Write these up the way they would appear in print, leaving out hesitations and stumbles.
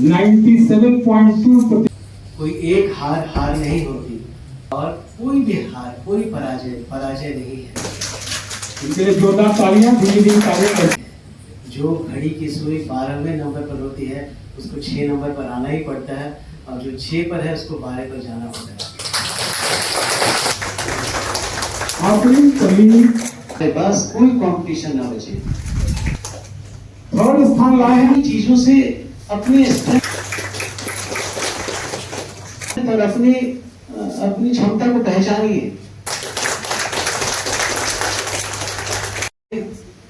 97.2%। कोई एक हार नहीं होती और कोई भी हार, कोई पराजय नहीं है। इनके लिए जोरदार तालियां। धीरे कार्य करें। जो घड़ी की सुई 12वें नंबर पर होती है उसको 6 नंबर पर आना ही पड़ता है, और जो 6 पर है उसको 12 पर जाना पड़ता है। आपके पास कोई कंपटीशन ना बचे। थर्ड स्थान लाए हैं। चीजों से अपने और अपनी क्षमता को पहचानिए।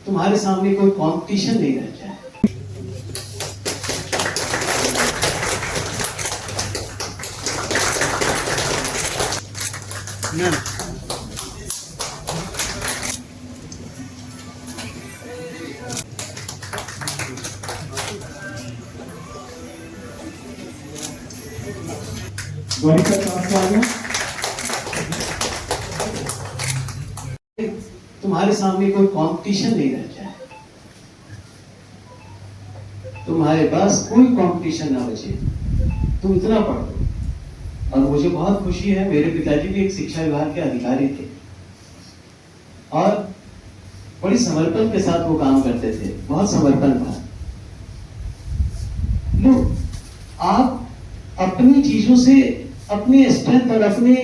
तुम्हारे सामने कोई कंपटीशन नहीं रह जाए। तुम्हारे सामने कोई कंपटीशन नहीं रह जाए। तुम्हारे पास कोई कंपटीशन ना बचे। तुम इतना पढ़ो। और मुझे बहुत खुशी है, मेरे पिताजी भी एक शिक्षा विभाग के अधिकारी थे और बड़ी समर्पण के साथ वो काम करते थे। बहुत समर्पण था। लो, आप अपनी चीजों से अपनी स्ट्रेंथ और अपनी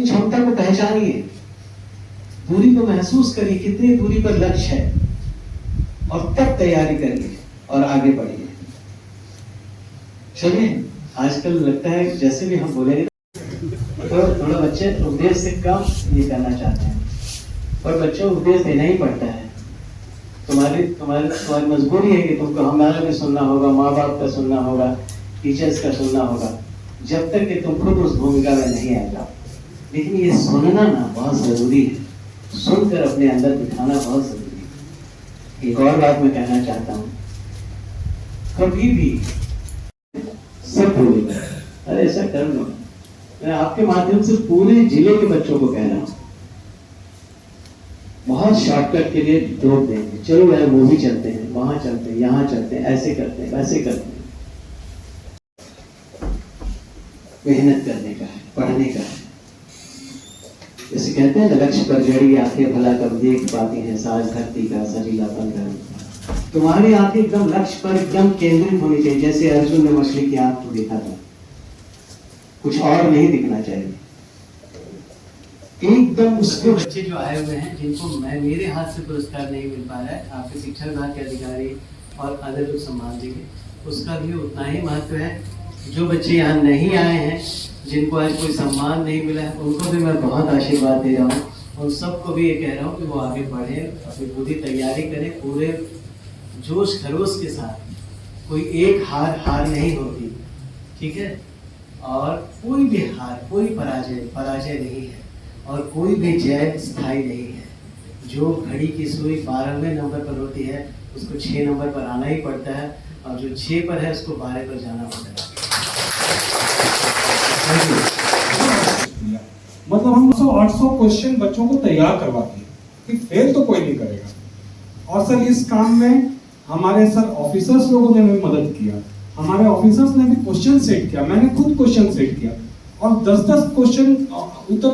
क्षमता को पहचानिए। दूरी को महसूस करिए, कितनी दूरी पर लक्ष्य है, और तब तैयारी करिए और आगे बढ़िए। चलिए, आजकल लगता है जैसे भी हम बोलेंगे तो थोड़ा बच्चे उपदेश से कम ये करना चाहते हैं, पर बच्चों को उपदेश देना ही पड़ता है। तुम्हारी मजबूरी है कि तुमको हमारा भी सुनना होगा, माँ बाप का सुनना होगा, टीचर्स का सुनना होगा, जब तक कि तुम खुद उस भूमिका में नहीं आ जाओ। लेकिन ये सुनना ना बहुत जरूरी है। सुनकर अपने अंदर बिठाना बहुत जरूरी है। एक और बात मैं कहना चाहता हूँ, कभी भी सब बोलेगा अरे ऐसा कर लो। मैं आपके माध्यम से पूरे जिले के बच्चों को कह रहा हूँ, बहुत शॉर्टकट के लिए रोक देंगे। चलो यार, मूवी चलते हैं, वहां चलते हैं, यहाँ चलते हैं, ऐसे करते हैं, वैसे करते हैं। मेहनत करने का है, पढ़ने का है। जैसे कहते हैं ना, लक्ष्य पर जड़ी आंखें भला कब देख पाती हैं साज धरती का सजीलापन कर। तुम्हारी आंखें एकदम लक्ष्य पर एकदम केंद्रित होनी चाहिए, जैसे अर्जुन ने मछली की आंख को देखा था। कुछ और नहीं दिखना चाहिए, एकदम उसके। बच्चे जो आए हुए हैं, जिनको मेरे हाथ से पुरस्कार नहीं मिल पा रहा है, आपके शिक्षा विभाग के अधिकारी और अदर लोग सम्मान देंगे, उसका भी उतना ही महत्व है। जो बच्चे यहाँ नहीं आए हैं, जिनको आज कोई सम्मान नहीं मिला है, उनको भी मैं बहुत आशीर्वाद दे रहा हूँ। उन सबको भी ये कह रहा हूँ कि वो आगे बढ़े, अपनी पूरी तैयारी करें, पूरे जोश खरोश के साथ। कोई एक हार नहीं होती, ठीक है? और कोई भी हार, कोई पराजय नहीं है, और कोई भी जय स्थायी नहीं है। जो घड़ी की सुई 12वें नंबर पर होती है उसको 6 नंबर पर आना ही पड़ता है, और जो 6 पर है उसको 12 पर जाना पड़ता है। मतलब हम 100-800 क्वेश्चन बच्चों को तैयार करवा दिए कि फेल तो कोई नहीं करेगा। और सर, इस काम में हमारे सर ऑफिसर्स लोगों ने भी मदद किया। हमारे ऑफिसर्स ने भी क्वेश्चन सेट किया, मैंने खुद क्वेश्चन सेट किया, और 10-10 क्वेश्चन उत्तर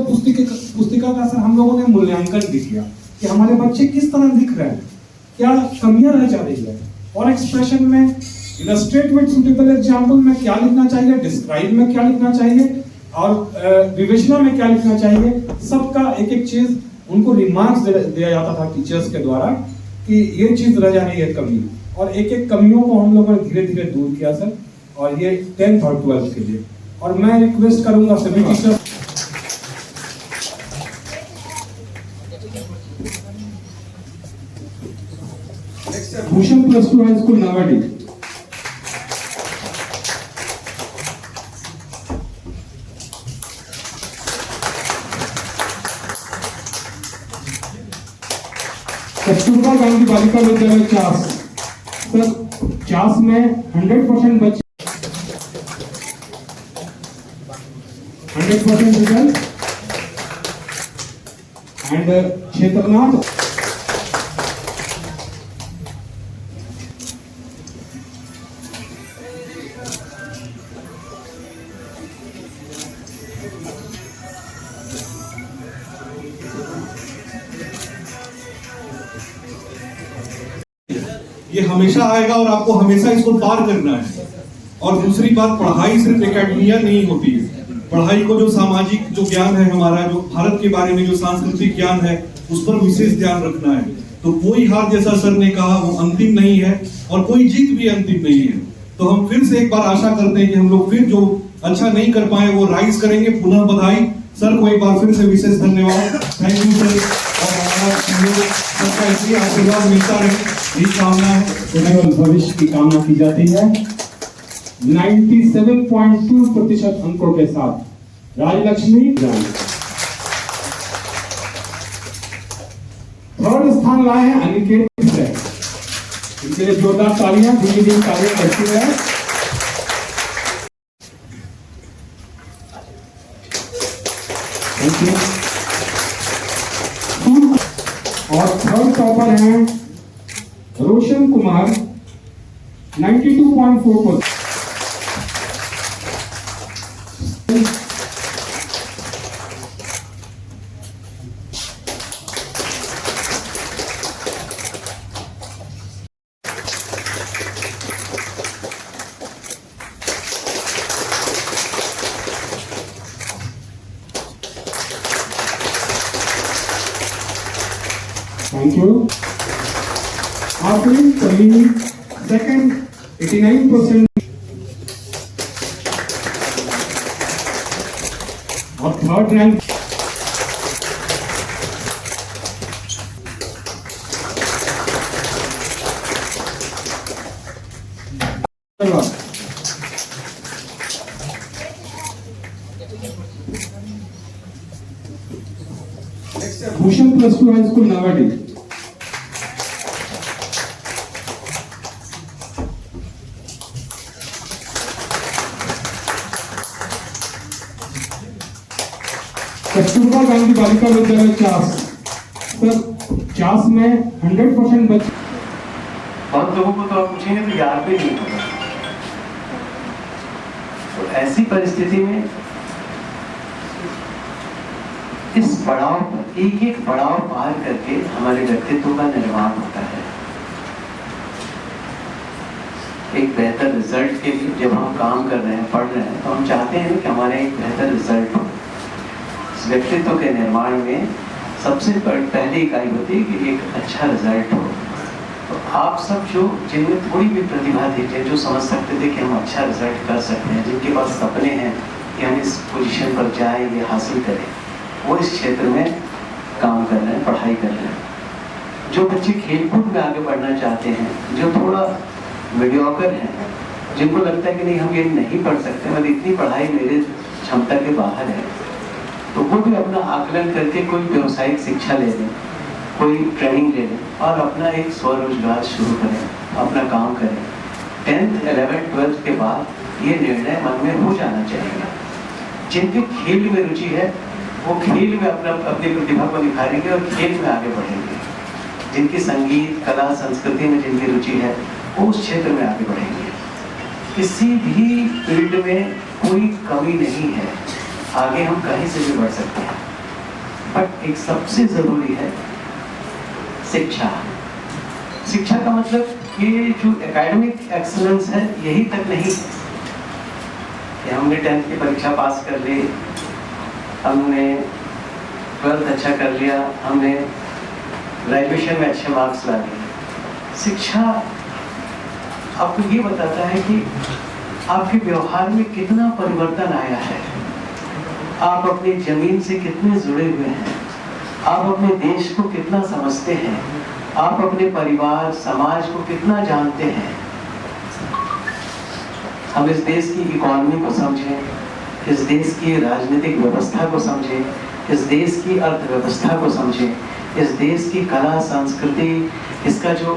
पुस्तिका का सर हम लोगों ने मूल्यांकन भी किया कि हमारे बच्चे किस तरह दिख रहे हैं, क्या कमियां रह जा रही है, और एक्सप्रेशन में, इलस्ट्रेट विद सूटेबल एग्जांपल में क्या लिखना चाहिए, डिस्क्राइब में क्या लिखना चाहिए, और विवेचना में क्या लिखना चाहिए। सबका एक एक चीज उनको रिमार्क्स दिया जाता था टीचर्स के द्वारा कि ये चीज रह जा रही है कमी, और एक एक कमियों को हम लोगों ने धीरे धीरे दूर किया सर। और ये 10th और 12th के लिए। और मैं रिक्वेस्ट करूंगा सभी teachers, Bhushan +2 high school Nawadih. Kasturba Gandhi बालिका विद्यालय चास। सर, चास में 100% बच्चे, 100% रिजल्ट, एंड क्षेत्रनाथ ये हमेशा आएगा और आपको हमेशा इसको पार करना है। और दूसरी बात, पढ़ाई सिर्फ एकेडमिया नहीं होती है। पढ़ाई को जो सामाजिक जो ज्ञान है हमारा, जो भारत के बारे में जो सांस्कृतिक ज्ञान है, उस पर विशेष ध्यान रखना है। तो कोई हार, जैसा सर ने कहा, वो अंतिम नहीं है और कोई जीत भी अंतिम नहीं है। तो हम फिर से एक बार आशा करते हैं कि हम लोग फिर जो अच्छा नहीं कर पाए वो राइज करेंगे। पुनः बधाई सर को एक बार फिर से विशेष धन्यवाद। Thank you sir. और हमारा सबका इसलिए आशीर्वाद मिलता रहे, यही कामना है। उज्ज्वल भविष्य की कामना की जाती है। 97.2% अंकों के साथ राजलक्ष्मी जान थर्ड स्थान लाए हैं अनिकेत से। इनके लिए जोरदार तालियां, धीमी धीमी तालियां करती है। Thank you. और थर्ड टॉपर हैं Roshan Kumar 92.4%। Thank you. Afrin Salimi, second, 89%. और third rank Bhushan +2 high school Nawadi. Kasturba Gandhi बालिका विद्यालय चास। सर चास में 100% बच्चे, बहुत लोगों को तो आप पूछेंगे तो याद भी नहीं होगा। तो ऐसी परिस्थिति में इस पड़ाव पर एक एक पड़ाव पार करके हमारे व्यक्तित्व का निर्माण होता है। एक बेहतर रिजल्ट के लिए जब हम काम कर रहे हैं, पढ़ रहे हैं, तो हम चाहते हैं कि हमारा एक बेहतर रिजल्ट हो। इस व्यक्तित्व के निर्माण में सबसे पहली इकाई होती है कि एक अच्छा रिजल्ट हो। तो आप सब जो जिनमें थोड़ी भी प्रतिभा थी, जो समझ सकते थे कि हम अच्छा रिजल्ट कर सकते हैं, जिनके पास सपने हैं कि हम इस पोजीशन पर जाएं, ये हासिल करें, वो इस क्षेत्र में काम कर रहे हैं, पढ़ाई कर रहे हैं। जो बच्चे खेलकूद में आगे बढ़ना चाहते हैं, जो थोड़ा मीडियोकर हैं, जिनको लगता है कि नहीं हम ये नहीं पढ़ सकते, मतलब इतनी पढ़ाई मेरे क्षमता के बाहर है, तो वो भी अपना आकलन करके कोई व्यावसायिक शिक्षा ले लें, कोई ट्रेनिंग ले लें और अपना एक स्वरोजगार शुरू करें, अपना काम करें। 10th, 11th, 12th के बाद ये निर्णय मन में हो जाना चाहिए। जिनके खेल में रुचि है वो खेल में अपनी प्रतिभा को निखारेंगे और खेल में आगे बढ़ेंगे। जिनकी संगीत, कला, संस्कृति में जिनकी रुचि है वो उस क्षेत्र में आगे बढ़ेंगे। किसी भी फील्ड में कोई कमी नहीं है, आगे हम कहीं से भी बढ़ सकते हैं। बट एक सबसे जरूरी है शिक्षा। शिक्षा का मतलब ये जो एकेडमिक एक्सीलेंस है यही तक नहीं कि हमने 10th की परीक्षा पास कर ली, हमने 12th अच्छा कर लिया, हमने ग्रेजुएशन में अच्छे मार्क्स ला लिए। शिक्षा आपको ये बताता है कि आपके व्यवहार में कितना परिवर्तन आया है, आप अपनी जमीन से कितने जुड़े हुए हैं, आप अपने देश को कितना समझते हैं, आप अपने परिवार, समाज को कितना जानते हैं। हम इस देश की इकोनॉमी को समझें, इस देश की राजनीतिक व्यवस्था को समझें, इस देश की अर्थव्यवस्था को समझें, इस देश की कला, संस्कृति, इसका जो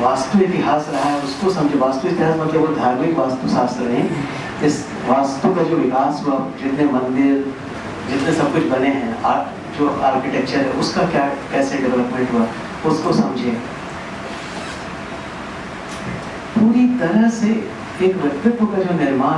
वास्तु इतिहास रहा है उसको समझे। वास्तु इतिहास मतलब वो धार्मिक वास्तुशास्त्र नहीं, इस वास्तु का जो विकास हुआ, जितने मंदिर, जितने सब कुछ बने हैं, जो आर्किटेक्चर है उसका कैसे डेवलपमेंट हुआ उसको समझे। पूरी तरह से एक व्यक्तित्व का जो निर्माण